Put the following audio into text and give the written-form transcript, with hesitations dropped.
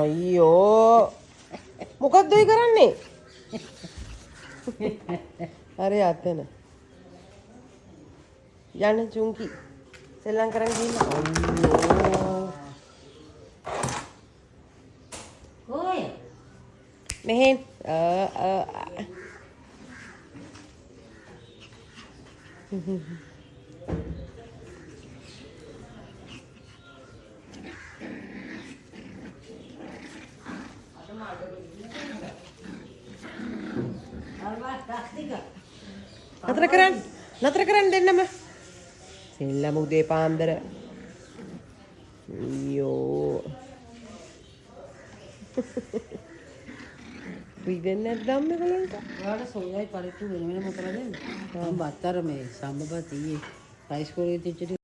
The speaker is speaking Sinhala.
අයියෝ මොකක්ද ඔය කරන්නේ? හරි අතන යන්න චුංකි සෙල්ලම් කරන් ගිහින් අයියෝ ඔය මෙහෙන් නතර කරන්න දෙන්නම සෙල්ලම උදේ පාන්දර අයියෝ රිදෙන්නේ නැද්ද මේගොල්ලන්ට? ඔයාලට සෝයයි පරිප්පු වෙන වෙනම කරලා දෙන්න. මම බත්තර මේ සම්බපත් ඊයේ රයිස් කෝලේ තිච්ච